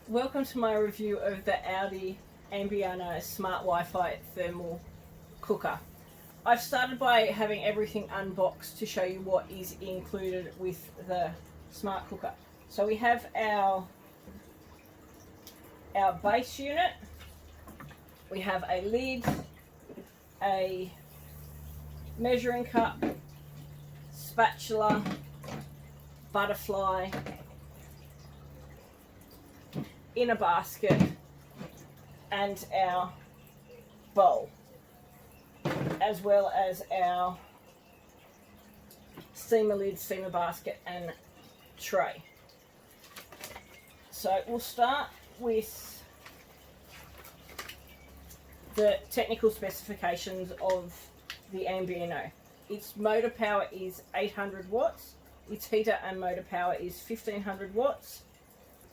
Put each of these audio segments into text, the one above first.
Welcome to my review of the ALDI Ambiano Smart Wi-Fi Thermal Cooker. I've started by having everything unboxed to show you what is included with the smart cooker. So we have our base unit, we have a lid, a measuring cup, spatula, butterfly, in a basket, and our bowl, as well as our steamer lid, steamer basket and tray. So we'll start with the technical specifications of the Ambiano. Its motor power is 800 watts, its heater and motor power is 1500 watts.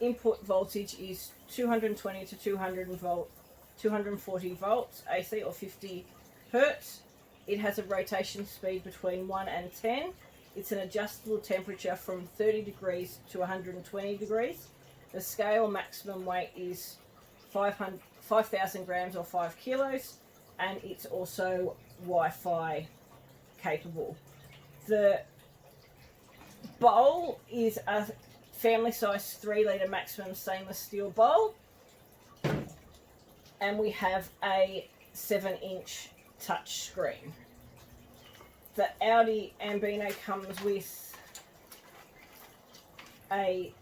Input voltage is 220 to 240 volts AC or 50 hertz. It has a rotation speed between 1 and 10. It's an adjustable temperature from 30 degrees to 120 degrees. The scale maximum weight is 5,000 grams or 5 kilos, and it's also Wi-Fi capable. The bowl is a family size 3-litre maximum stainless steel bowl, and we have a 7-inch touch screen. The ALDI Ambiano comes with a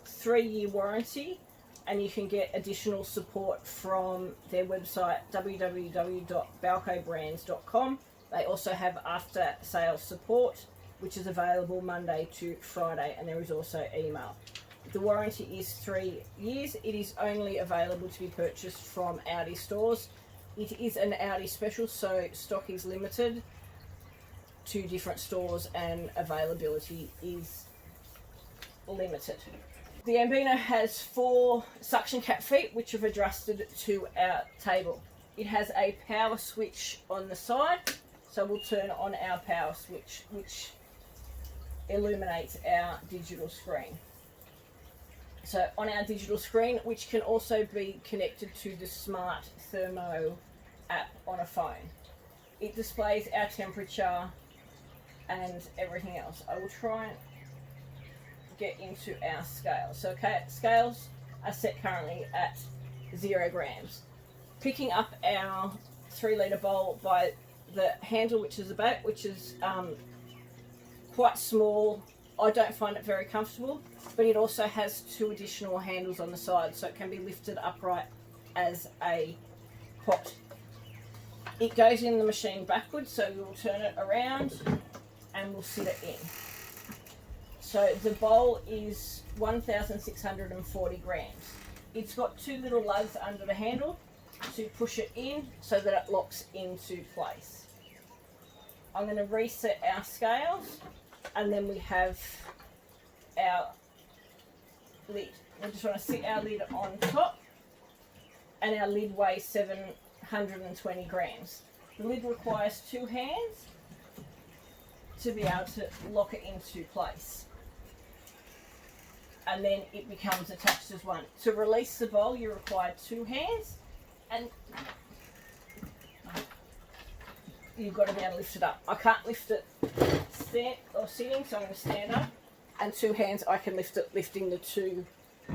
3-year warranty, and you can get additional support from their website www.balcobrands.com. They also have after sales support, which is available Monday to Friday, and there is also email. The warranty is 3 years. It is only available to be purchased from ALDI stores. It is an ALDI special, so stock is limited to different stores and availability is limited. The Ambiano has 4 suction cap feet which have adjusted to our table. It has a power switch on the side, so we'll turn on our power switch, which illuminates our digital screen. So on our digital screen, which can also be connected to the smart thermo app on a phone, it displays our temperature and everything else. I will try and get into our scales. So scales are set currently at 0 grams. Picking up our 3-litre bowl by the handle, which is the back, which is quite small. I don't find it very comfortable, but it also has 2 additional handles on the side, so it can be lifted upright as a pot. It goes in the machine backwards, so we'll turn it around and we'll sit it in. So the bowl is 1,640 grams. It's got 2 little lugs under the handle to push it in so that it locks into place. I'm going to reset our scales, and then we have our lid. We just want to sit our lid on top, and our lid weighs 720 grams. The lid requires 2 hands to be able to lock it into place, and then it becomes attached as one. To release the bowl, you require 2 hands, and you've got to be able to lift it up. I can't lift it sitting, so I'm going to stand up, and 2 hands I can lift it, lifting the 2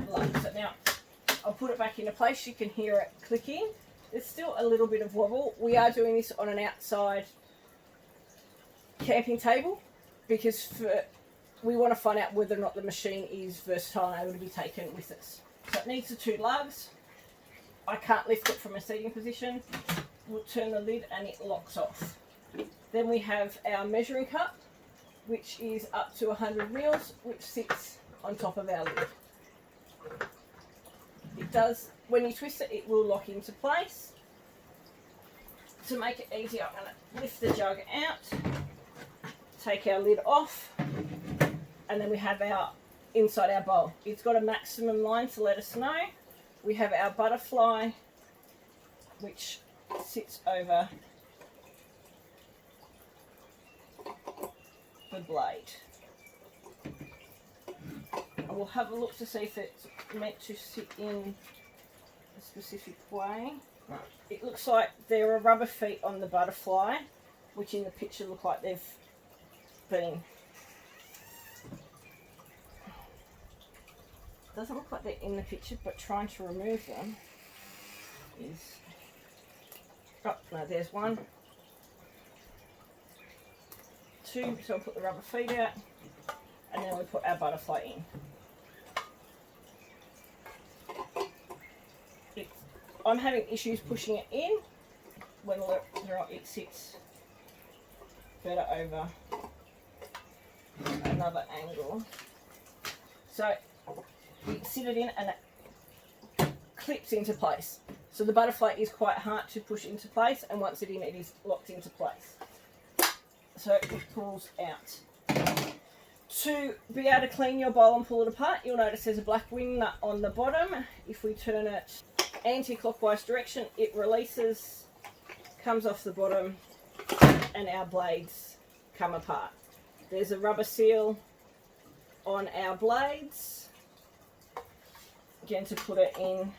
lugs. So now I'll put it back into place. You can hear it clicking. There's still a little bit of wobble. We are doing this on an outside camping table because we want to find out whether or not the machine is versatile and able to be taken with us. So it needs the 2 lugs. I can't lift it from a seating position. We'll turn the lid and it locks off. Then we have our measuring cup, which is up to 100 mils, which sits on top of our lid. It does, when you twist it, it will lock into place. To make it easier, I'm going to lift the jug out, take our lid off, and then we have our inside our bowl. It's got a maximum line to let us know. We have our butterfly, which sits over the blade. And we'll have a look to see if it's meant to sit in a specific way. It looks like there are rubber feet on the butterfly, which in the picture look like they've been. Doesn't look like they're in the picture, but trying to remove them is. Oh no, there's one. Two, so I'll put the rubber feet out, and then we put our butterfly in. I'm having issues pushing it in when it sits better over another angle. So you sit it in and it clips into place. So the butterfly is quite hard to push into place, and once it's in, it is locked into place. So it pulls out. To be able to clean your bowl and pull it apart, you'll notice there's a black wing nut on the bottom. If we turn it anti-clockwise direction, it releases, comes off the bottom, and our blades come apart. There's a rubber seal on our blades, again to put it in,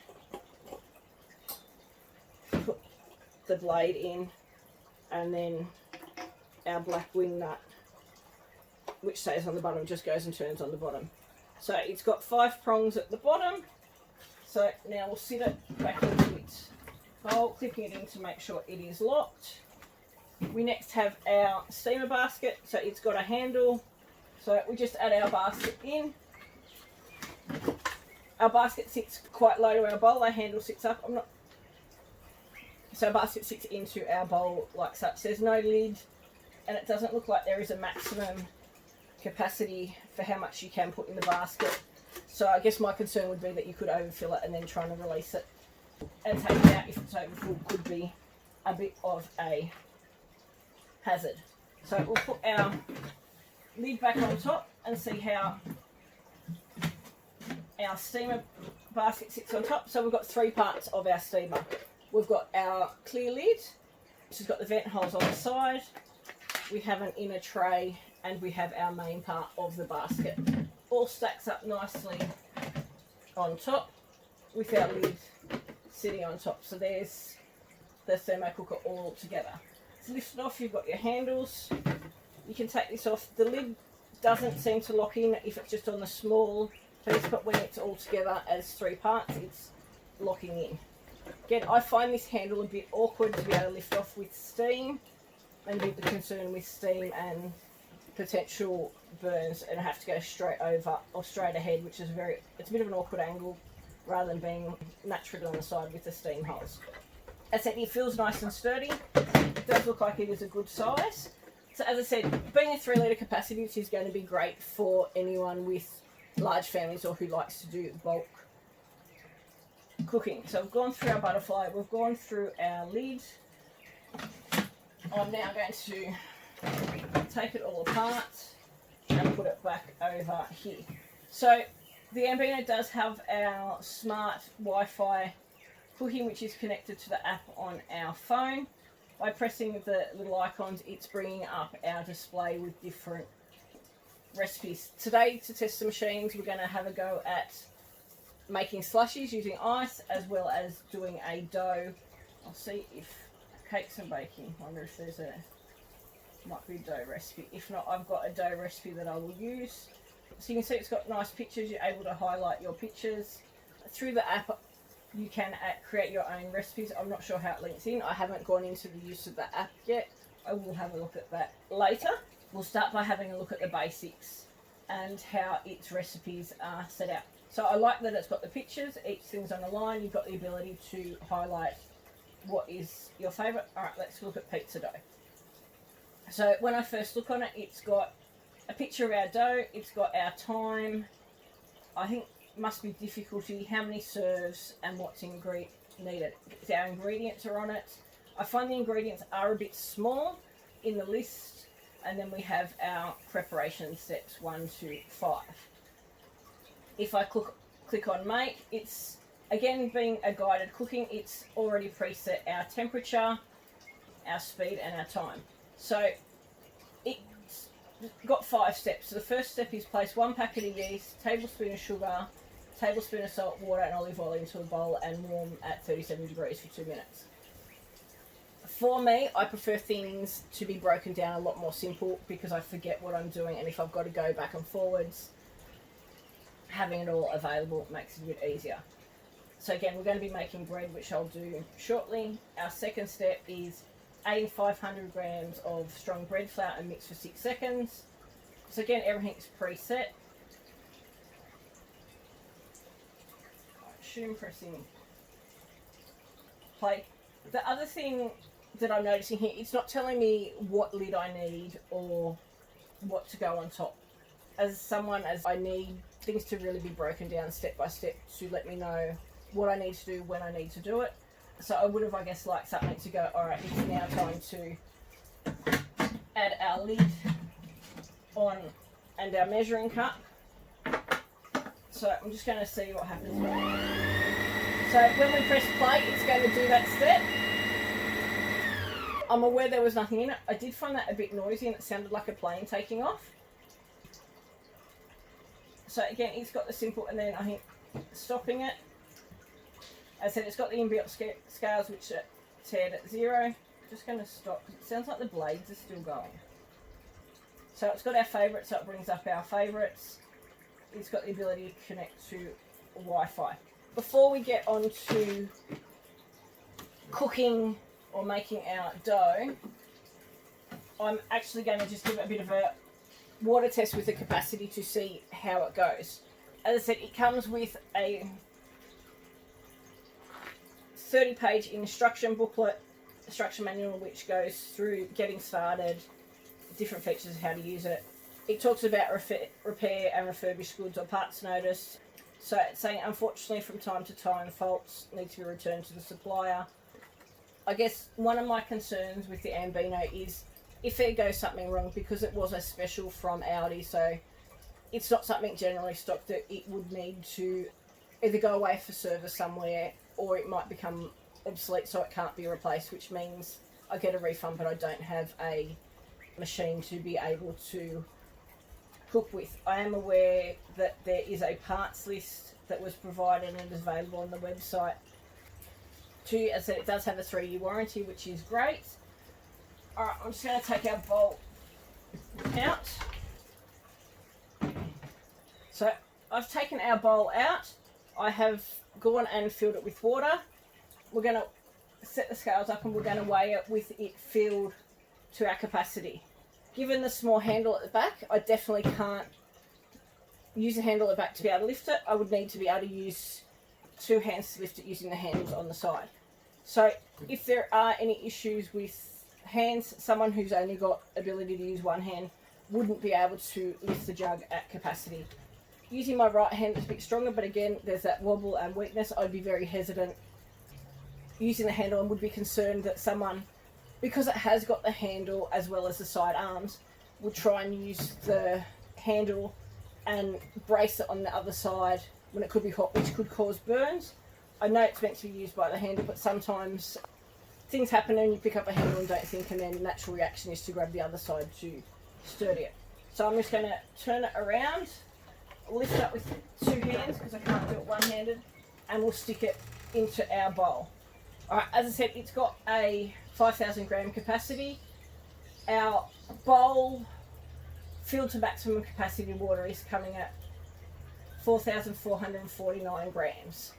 put the blade in, and then our black wing nut, which stays on the bottom, just goes and turns on the bottom. So it's got 5 prongs at the bottom. So now we'll sit it back into its hole, clipping it in to make sure it is locked. We next have our steamer basket. So it's got a handle. So we just add our basket in. Our basket sits quite low to our bowl. Our handle sits up. So our basket sits into our bowl like such. There's no lid, and it doesn't look like there is a maximum capacity for how much you can put in the basket. So I guess my concern would be that you could overfill it, and then trying to release it and take it out if it's overfull could be a bit of a hazard. So we'll put our lid back on top and see how our steamer basket sits on top. So we've got 3 parts of our steamer. We've got our clear lid, which has got the vent holes on the side. We have an inner tray, and we have our main part of the basket. All stacks up nicely on top with our lid sitting on top. So there's the thermo cooker all together. To lift it off, you've got your handles. You can take this off. The lid doesn't seem to lock in if it's just on the small piece, but when it's all together as 3 parts, it's locking in. Again, I find this handle a bit awkward to be able to lift off with steam, and a bit of concern with steam and potential burns, and have to go straight over or straight ahead, which is it's a bit of an awkward angle rather than being naturally on the side with the steam holes. As I said, it feels nice and sturdy. It does look like it is a good size. So as I said, being a 3 litre capacity, which is going to be great for anyone with large families or who likes to do bulk cooking. So we've gone through our butterfly, we've gone through our lid. I'm now going to take it all apart and put it back over here. So the Ambiano does have our smart Wi-Fi cooking, which is connected to the app on our phone. By pressing the little icons, it's bringing up our display with different recipes. Today, to test the machines, we're going to have a go at making slushies using ice, as well as doing a dough. I'll see if cakes and baking. I wonder if there's might be a dough recipe. If not, I've got a dough recipe that I will use. So you can see it's got nice pictures. You're able to highlight your pictures. Through the app, you can create your own recipes. I'm not sure how it links in. I haven't gone into the use of the app yet. I will have a look at that later. We'll start by having a look at the basics and how its recipes are set out. So I like that it's got the pictures, each thing's on a line. You've got the ability to highlight what is your favourite. All right, let's look at pizza dough. So when I first look on it, it's got a picture of our dough. It's got our time. I think must be difficulty, how many serves, and what's needed. Our ingredients are on it. I find the ingredients are a bit small in the list, and then we have our preparation steps 1 to 5. If I click on make, it's again being a guided cooking. It's already preset our temperature, our speed, and our time. So it's got 5 steps. So the first step is place 1 packet of yeast, tablespoon of sugar, tablespoon of salt, water and olive oil into a bowl and warm at 37 degrees for 2 minutes. For me, I prefer things to be broken down a lot more simple because I forget what I'm doing, and if I've got to go back and forwards, having it all available makes it a bit easier. So again, we're going to be making bread, which I'll do shortly. Our second step is adding 500 grams of strong bread flour and mix for 6 seconds. So again, everything's preset. Shoom pressing plate. The other thing that I'm noticing here, it's not telling me what lid I need or what to go on top. As I need things to really be broken down step by step to let me know what I need to do when I need to do it. So I would have, I guess, liked something to go, alright, it's now time to add our lid on and our measuring cup. So I'm just going to see what happens. So when we press play, it's going to do that step. I'm aware there was nothing in it. I did find that a bit noisy and it sounded like a plane taking off. So again, it's got the simple, and then I think stopping it. As I said, it's got the Ambiano scales which are set at 0. Just going to stop because it sounds like the blades are still going. So it's got our favourites, so it brings up our favourites. It's got the ability to connect to Wi-Fi. Before we get on to cooking or making our dough, I'm actually going to just give it a bit of a water test with the capacity to see how it goes. As I said, it comes with a 30-page instruction booklet, instruction manual, which goes through getting started, different features of how to use it. It talks about repair and refurbished goods or parts notice. So it's saying, unfortunately, from time to time, faults need to be returned to the supplier. I guess one of my concerns with the Ambiano is if there goes something wrong, because it was a special from ALDI, so it's not something generally stocked, that it would need to either go away for service somewhere or it might become obsolete so it can't be replaced, which means I get a refund but I don't have a machine to be able to cook with. I am aware that there is a parts list that was provided and is available on the website. As I said, it does have a 3-year warranty, which is great. Alright, I'm just going to take our bowl out. So I've taken our bowl out. I have gone and filled it with water. We're going to set the scales up and we're going to weigh it with it filled to our capacity. Given the small handle at the back, I definitely can't use the handle at the back to be able to lift it. I would need to be able to use 2 hands to lift it using the handles on the side. So if there are any issues with hands, someone who's only got ability to use one hand wouldn't be able to lift the jug at capacity. Using my right hand is a bit stronger, but again, there's that wobble and weakness. I'd be very hesitant using the handle and would be concerned that someone, because it has got the handle as well as the side arms, would try and use the handle and brace it on the other side when it could be hot, which could cause burns. I know it's meant to be used by the handle, but sometimes things happen and you pick up a handle and don't think, and then the natural reaction is to grab the other side to sturdy it. So I'm just going to turn it around, lift it up with 2 hands because I can't do it one-handed, and we'll stick it into our bowl. Alright, as I said, it's got a 5,000 gram capacity. Our bowl filled to maximum capacity water is coming at 4,449 grams.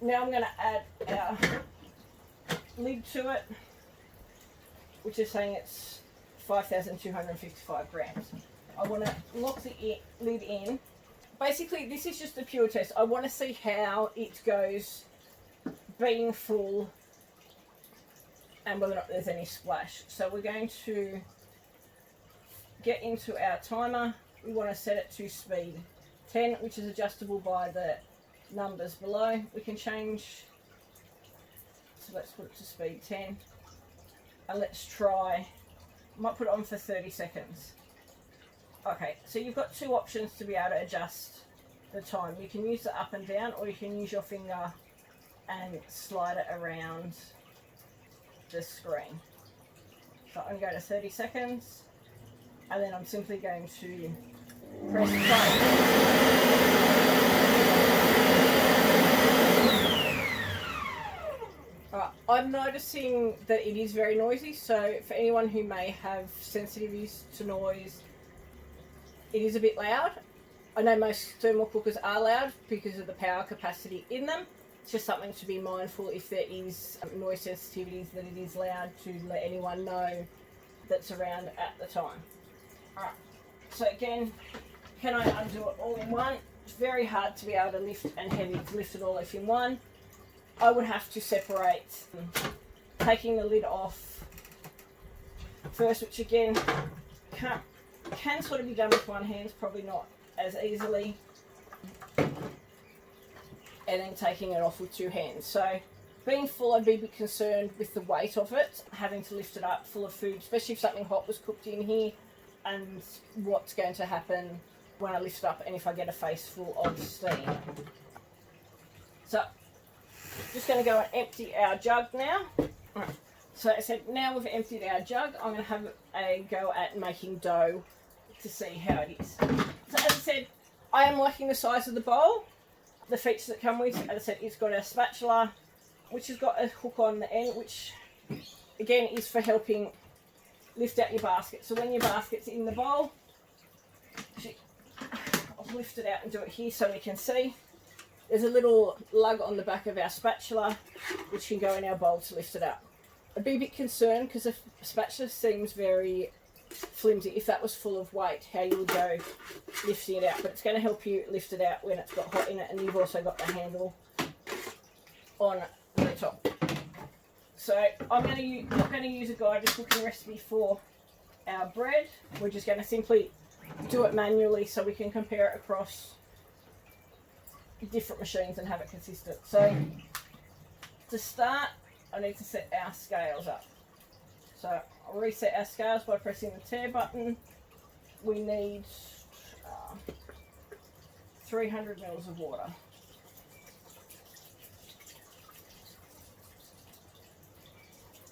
Now I'm going to add our lid to it, which is saying it's 5,255 grams. I want to lock the lid in. Basically, this is just a pure test. I want to see how it goes being full and whether or not there's any splash. So we're going to get into our timer. We want to set it to speed 10, which is adjustable by the numbers below. We can change, so let's put it to speed 10 and let's try, I might put it on for 30 seconds. Okay, so you've got 2 options to be able to adjust the time. You can use the up and down, or you can use your finger and slide it around the screen. So I'm going to go to 30 seconds and then I'm simply going to press play. I'm noticing that it is very noisy, so for anyone who may have sensitivities to noise, it is a bit loud. I know most thermal cookers are loud because of the power capacity in them. It's just something to be mindful if there is noise sensitivities, that it is loud, to let anyone know that's around at the time. Alright, so again, can I undo it all in one? It's very hard to be able to lift and heavy to lift it all if in one. I would have to separate, taking the lid off first, which again can sort of be done with one hand, probably not as easily, and then taking it off with two hands. So being full, I'd be a bit concerned with the weight of it, having to lift it up full of food, especially if something hot was cooked in here, and what's going to happen when I lift it up and if I get a face full of steam. So just going to go and empty our jug now. Right. So I said, now we've emptied our jug, I'm going to have a go at making dough to see how it is. So as I said, I am liking the size of the bowl. The features that come with, as I said, it's got a spatula, which has got a hook on the end, which again is for helping lift out your basket. So when your basket's in the bowl, I'll lift it out and do it here so we can see. There's a little lug on the back of our spatula, which can go in our bowl to lift it up. I'd be a bit concerned because the spatula seems very flimsy. If that was full of weight, how you would go lifting it out. But it's going to help you lift it out when it's got hot in it, and you've also got the handle on the top. So I'm not going to use a guided cooking recipe for our bread. We're just going to simply do it manually so we can compare it across different machines and have it consistent. So to start, I need to set our scales up. So I'll reset our scales by pressing the tear button. We need 300 mils of water.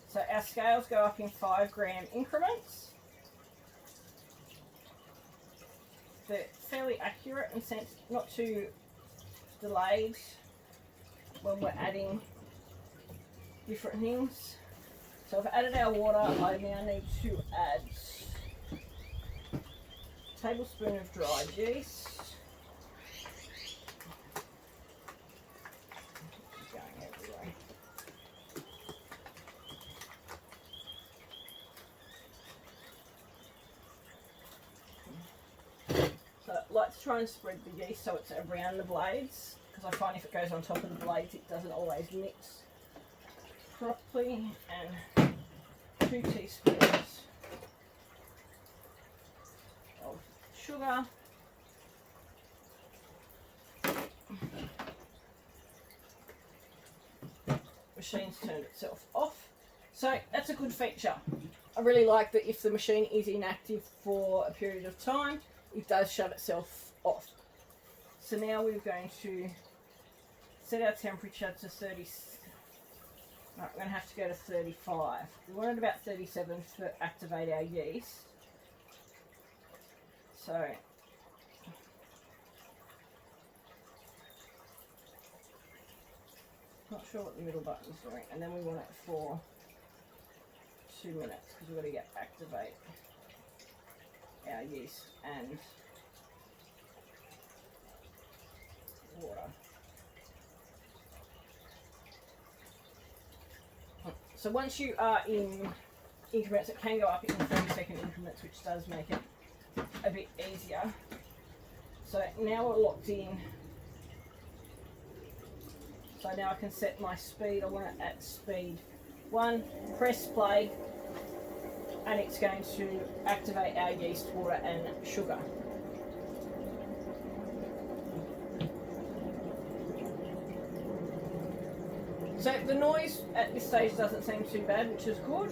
So our scales go up in 5 gram increments. They're fairly accurate and not too delayed when we're adding different things. So I've added our water. I now need to add a tablespoon of dry yeast. It's going everywhere. So I like to try and spread the yeast so it's around the blades, because I find if it goes on top of the blades it doesn't always mix properly. And 2 teaspoons of sugar. Machine's turned itself off. So that's a good feature. I really like that if the machine is inactive for a period of time, it does shut itself off. So now we're going to set our temperature to 30. Right, we're going to have to go to 35. We wanted about 37 to activate our yeast. So not sure what the middle button's doing. And then we want it for 2 minutes because we've got to activate our yeast and water. So once you are in increments, it can go up in 30-second increments, which does make it a bit easier. So now we're locked in. So now I can set my speed. I want it at speed 1. Press play, and it's going to activate our yeast, water and sugar. So the noise at this stage doesn't seem too bad, which is good.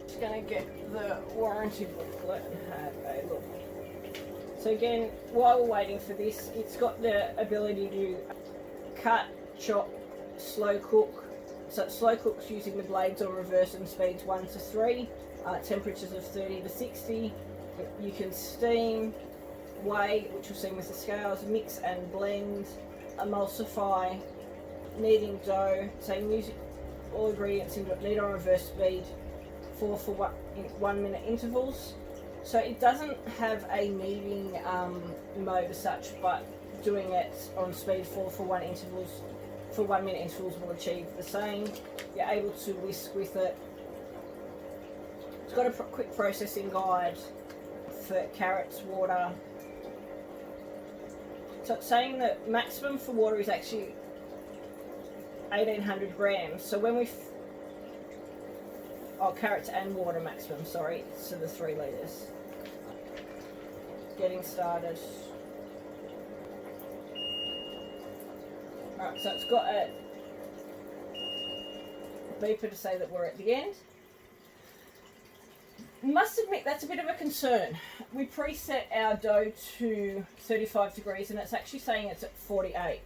Just going to get the warranty booklet and have a look. So again, while we're waiting for this, it's got the ability to cut, chop, slow cook. So it slow cooks using the blades on reverse and speeds 1 to 3, temperatures of 30 to 60. You can steam, weigh, which we've seen with the scales, mix and blend, emulsify, kneading dough, so use all ingredients in knead on reverse speed for 1 minute intervals. So it doesn't have a kneading mode as such, but doing it on speed 4 for 1 minute intervals will achieve the same. You're able to whisk with it. It's got a quick processing guide for carrots, water. So it's saying that maximum for water is actually 1800 grams. So when carrots and water maximum, sorry, so the 3 litres. Getting started. Alright, so it's got a beeper to say that we're at the end. Must admit that's a bit of a concern. We preset our dough to 35 degrees and it's actually saying it's at 48.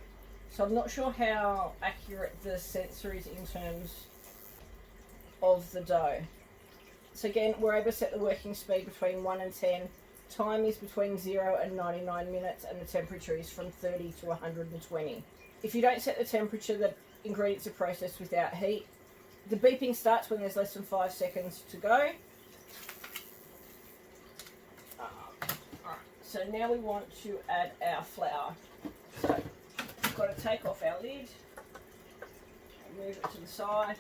So I'm not sure how accurate the sensor is in terms of the dough. So again, we're able to set the working speed between 1 and 10. Time is between 0 and 99 minutes and the temperature is from 30 to 120. If you don't set the temperature, the ingredients are processed without heat. The beeping starts when there's less than 5 seconds to go. So now we want to add our flour. So we've got to take off our lid, move it to the side.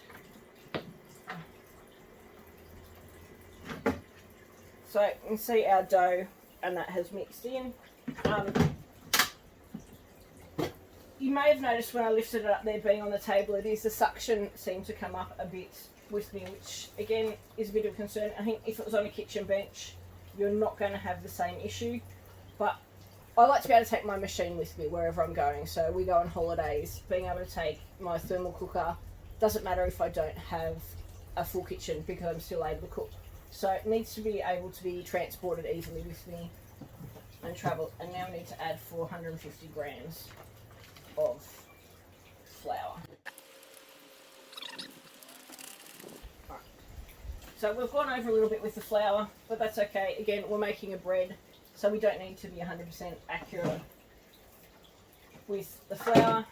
So you can see our dough and that has mixed in. You may have noticed when I lifted it up there being on the table, the suction seemed to come up a bit with me, which again is a bit of a concern. I think if it was on a kitchen bench, you're not going to have the same issue. But I like to be able to take my machine with me wherever I'm going. So we go on holidays, being able to take my thermal cooker. Doesn't matter if I don't have a full kitchen because I'm still able to cook. So it needs to be able to be transported easily with me and travel. And now we need to add 450 grams of flour. Right. So we've gone over a little bit with the flour, but that's okay. Again, we're making a bread, so we don't need to be 100% accurate with the flour.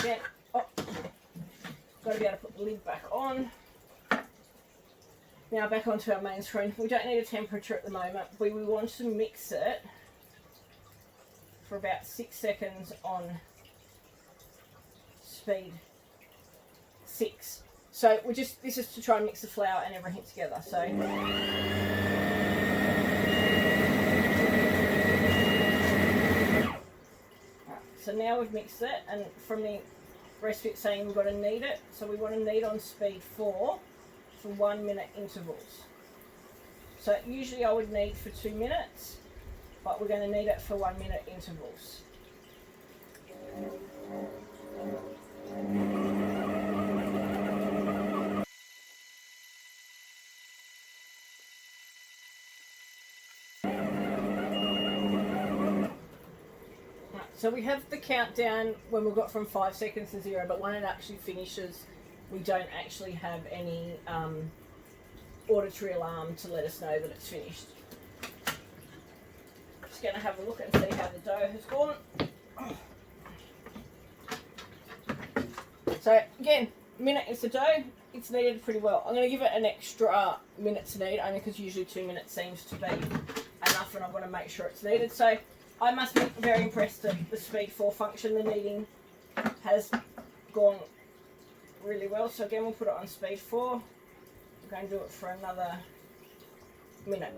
Again, got to be able to put the lid back on. Now back onto our main screen. We don't need a temperature at the moment. We want to mix it for about 6 seconds on speed 6. So this is to try and mix the flour and everything together. So so now we've mixed it, and from the recipe it's saying we've got to knead it. So we want to knead on speed 4 for 1 minute intervals. So usually I would knead for 2 minutes, but we're going to knead it for 1 minute intervals. So we have the countdown when we've got from 5 seconds to 0, but when it actually finishes, we don't actually have any auditory alarm to let us know that it's finished. Just going to have a look and see how the dough has gone. So again, minute is the dough. It's kneaded pretty well. I'm going to give it an extra minute to knead, only because usually 2 minutes seems to be enough, and I want to make sure it's kneaded. So I must be very impressed at the speed 4 function. The kneading has gone really well. So again, we'll put it on speed 4. We're going to do it for another minute.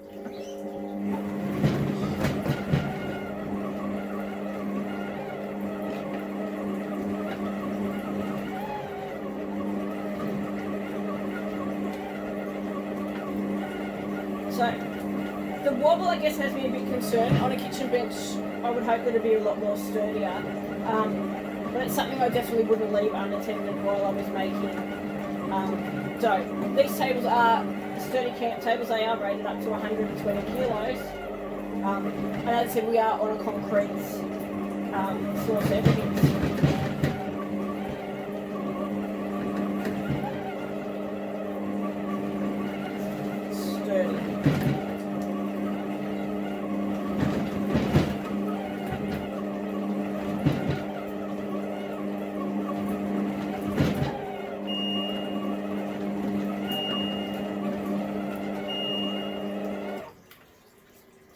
So the wobble, I guess, has me a bit concerned. On a kitchen bench, I would hope that it'd be a lot more sturdier. But it's something I definitely wouldn't leave unattended while I was making dough. These tables are sturdy camp tables. They are rated up to 120 kilos. And as I said, we are on a concrete floor, so everything's sturdy.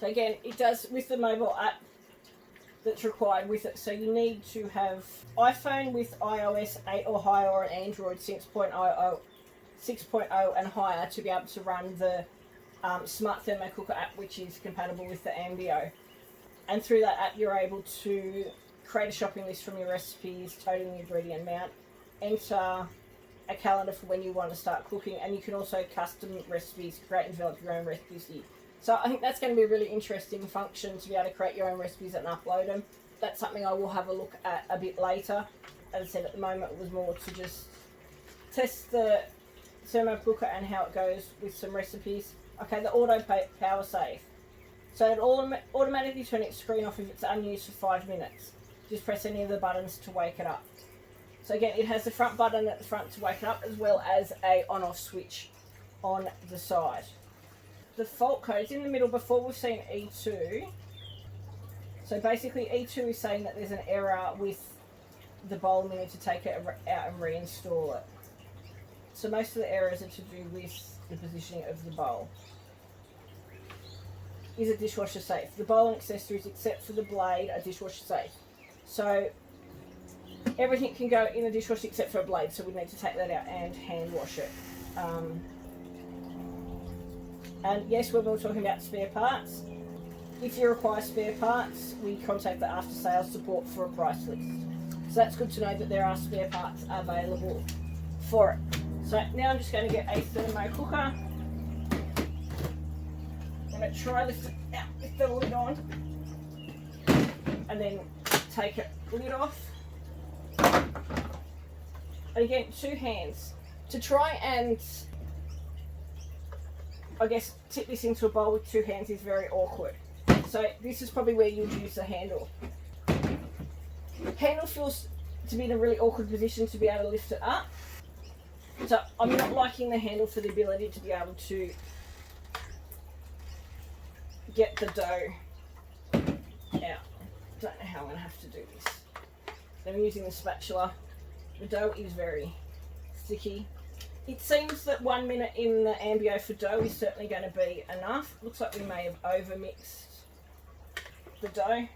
So again, it does with the mobile app that's required with it. So you need to have iPhone with iOS 8 or higher, or an Android 6.0 and higher to be able to run the smart thermo cooker app, which is compatible with the Ambio. And through that app, you're able to create a shopping list from your recipes, total the ingredient amount, enter a calendar for when you want to start cooking, and you can also custom recipes, create and develop your own recipes here. So I think that's going to be a really interesting function, to be able to create your own recipes and upload them. That's something I will have a look at a bit later. As I said, at the moment it was more to just test the thermo cooker and how it goes with some recipes. Okay, the auto power save. So it'll automatically turn its screen off if it's unused for 5 minutes. Just press any of the buttons to wake it up. So again, it has the front button at the front to wake it up, as well as a on-off switch on the side. The fault code's in the middle. Before we've seen E2. So basically E2 is saying that there's an error with the bowl, and we need to take it out and reinstall it. So most of the errors are to do with the positioning of the bowl. Is a dishwasher safe? The bowl and accessories except for the blade are dishwasher safe. So everything can go in the dishwasher except for a blade, so we need to take that out and hand wash it. And yes, when we were talking about spare parts, if you require spare parts, we contact the after sales support for a price list. So that's good to know that there are spare parts available for it. So now I'm just going to get a thermo cooker. I'm going to try lift it out with the lid on, and then take it lid off. And again, 2 hands. To try and, I guess, tip this into a bowl with 2 hands is very awkward. So this is probably where you'd use the handle. Handle feels to be in a really awkward position to be able to lift it up. So I'm not liking the handle for the ability to be able to get the dough out. Don't know how I'm going to have to do this. So I'm using the spatula. The dough is very sticky. It seems that 1 minute in the Ambio for dough is certainly going to be enough. Looks like we may have over mixed the dough.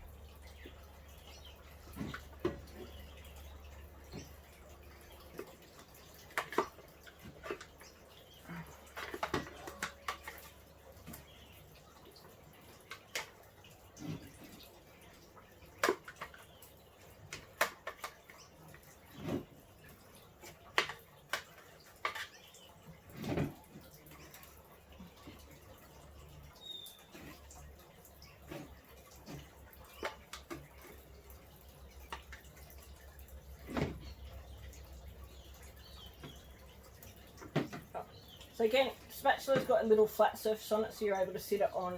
So again, spatula's got a little flat surface on it, so you're able to sit it on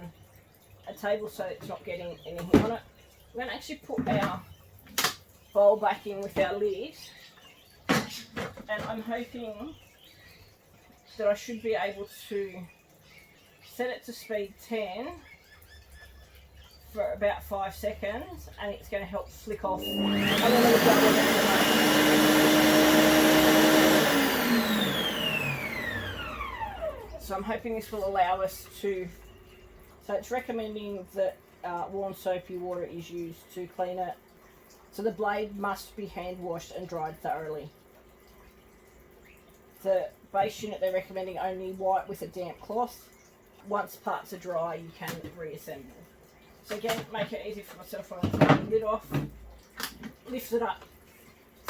a table so it's not getting anything on it. We're going to actually put our bowl back in with our lid, and I'm hoping that I should be able to set it to speed 10 for about 5 seconds, and it's going to help flick off. So I'm hoping this will allow us to, so it's recommending that warm soapy water is used to clean it. So the blade must be hand washed and dried thoroughly. The base unit they're recommending only white with a damp cloth. Once parts are dry, you can reassemble. So again, make it easy for myself. I'll take the lid off, lift it up.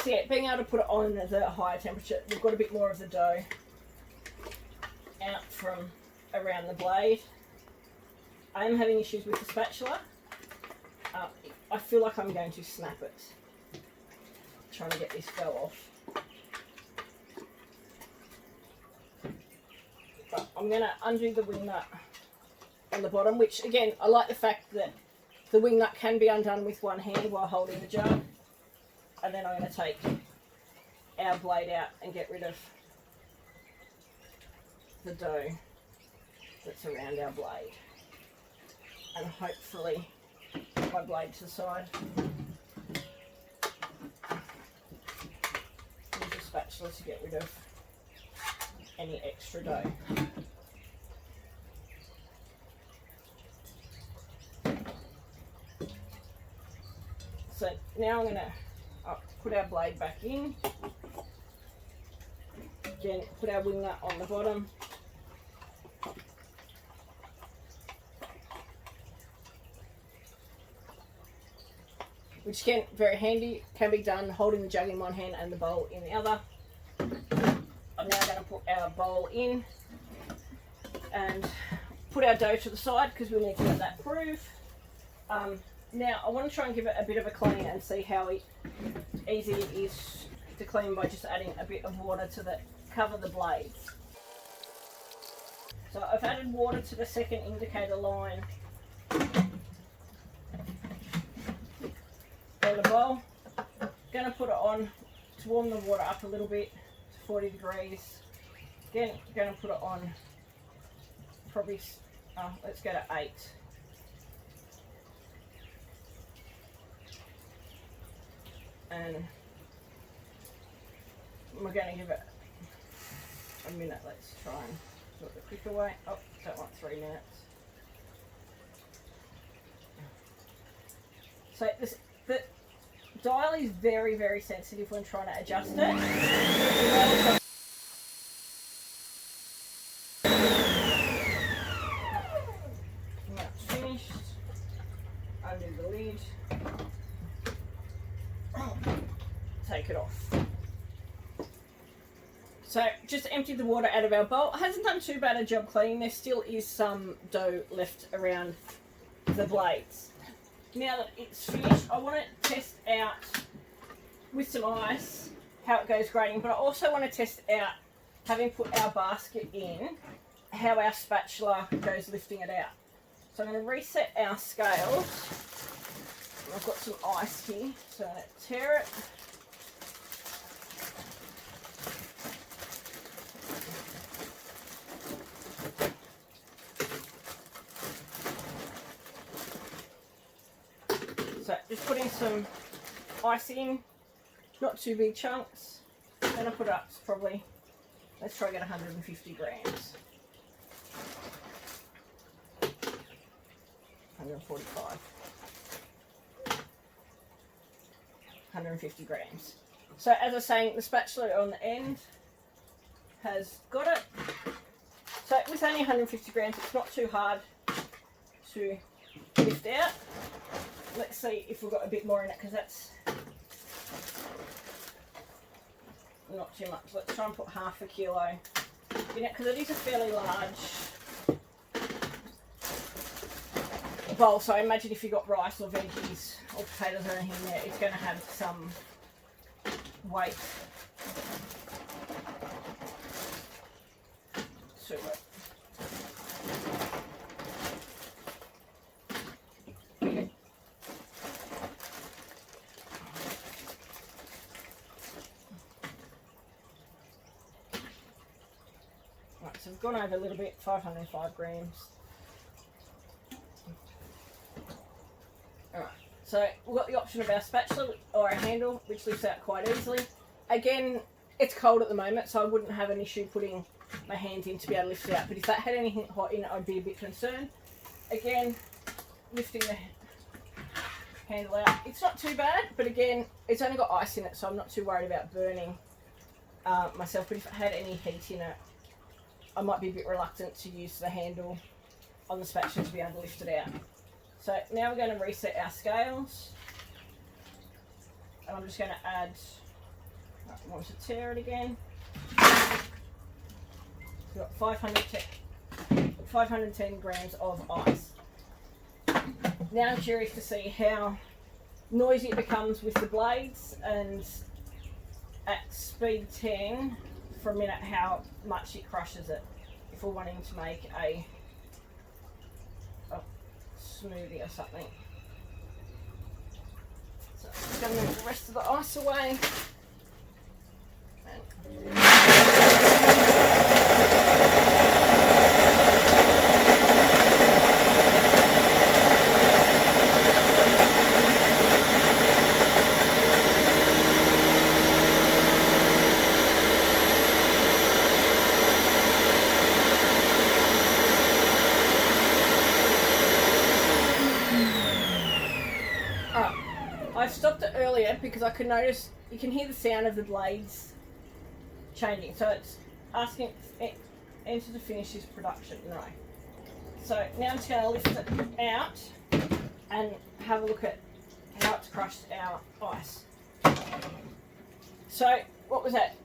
So yeah, being able to put it on at a higher temperature, we've got a bit more of the dough out from around the blade. I am having issues with the spatula. I feel like I'm going to snap it. Trying to get this dough off. But I'm going to undo the wing nut on the bottom, which again, I like the fact that the wing nut can be undone with one hand while holding the jar. And then I'm going to take our blade out and get rid of the dough that's around our blade, and hopefully my blade to the side. Use a spatula to get rid of any extra dough. So now I'm going to put our blade back in. Again, put our wing nut on the bottom. Which can very handy, can be done holding the jug in one hand and the bowl in the other. I'm now going to put our bowl in and put our dough to the side because we need to let that prove. Now I want to try and give it a bit of a clean and see how easy it is to clean by just adding a bit of water to cover the blades. So I've added water to the second indicator line on the bowl. Going to put it on to warm the water up a little bit to 40 degrees. Again, going to put it on probably, let's go to 8. And we're going to give it a minute. Let's try and do it the quicker way. Oh, don't want 3 minutes. So the dial is very, very sensitive when trying to adjust it. That's finished. Undo the lid. Take it off. So just emptied the water out of our bowl. It hasn't done too bad a job cleaning. There still is some dough left around the blades. Now that it's finished, I want to test out with some ice how it goes grating, but I also want to test out, having put our basket in, how our spatula goes lifting it out. So I'm going to reset our scales. I've got some ice here, so I'm going to tear it. So just putting some ice in, not too big chunks. Then I put up probably, let's try and get 150 grams. 145. 150 grams. So as I was saying, the spatula on the end has got it. So with only 150 grams, it's not too hard to lift out. Let's see if we've got a bit more in it, because that's not too much. Let's try and put half a kilo in it, because it is a fairly large bowl. So I imagine if you've got rice or veggies or potatoes or anything there, it's going to have some weight to it. So we've gone over a little bit, 505 grams. Alright, so we've got the option of our spatula or our handle, which lifts out quite easily. Again, it's cold at the moment, so I wouldn't have an issue putting my hands in to be able to lift it out. But if that had anything hot in it, I'd be a bit concerned. Again, lifting the handle out. It's not too bad, but again, it's only got ice in it, so I'm not too worried about burning myself. But if it had any heat in it, I might be a bit reluctant to use the handle on the spatula to be able to lift it out. So now we're going to reset our scales. And I'm just going to add, I want to tear it again. We've got 510 grams of ice. Now I'm curious to see how noisy it becomes with the blades, and at speed 10 for a minute how much it crushes it if we're wanting to make a smoothie or something. So I'm just going to move the rest of the ice away. I I stopped it earlier because I could notice, you can hear the sound of the blades changing. So it's asking enter to finish this production. No. So now I'm just going to lift it out and have a look at how it's crushed our ice. So what was that?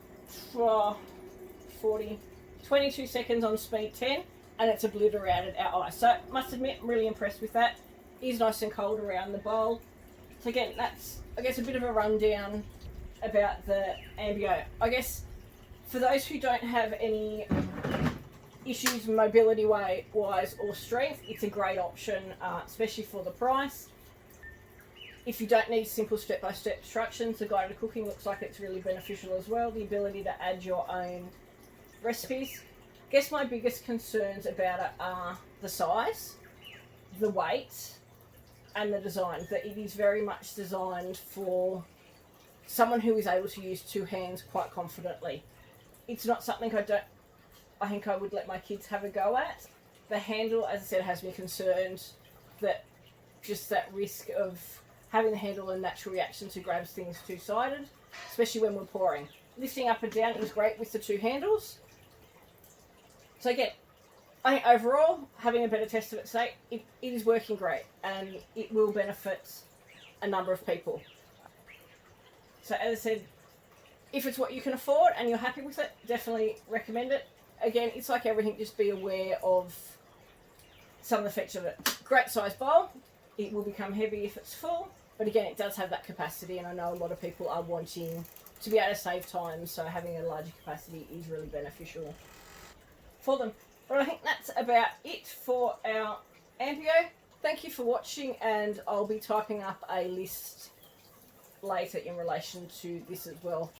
22 seconds on speed 10, and it's obliterated our ice. So must admit, I'm really impressed with that. It is nice and cold around the bowl. So again, that's, I guess, a bit of a rundown about the Ambio. I guess for those who don't have any issues mobility wise or strength, it's a great option, especially for the price. If you don't need simple step-by-step instructions, the guide to cooking looks like it's really beneficial as well. The ability to add your own recipes. I guess my biggest concerns about it are the size, the weight, and the design. That it is very much designed for someone who is able to use two hands quite confidently. It's not something I think I would let my kids have a go at. The handle, as I said, has me concerned that just that risk of having the handle and natural reaction to grabs things two-sided, especially when we're pouring. Lifting up and down is great with the two handles. So again, I think overall, having a better test of it today, it is working great and it will benefit a number of people. So as I said, if it's what you can afford and you're happy with it, definitely recommend it. Again, it's like everything, just be aware of some of the features of it. Great size bowl. It will become heavy if it's full, but again, it does have that capacity, and I know a lot of people are wanting to be able to save time, so having a larger capacity is really beneficial for them. But I think that's about it for our Ambio. Thank you for watching, and I'll be typing up a list later in relation to this as well.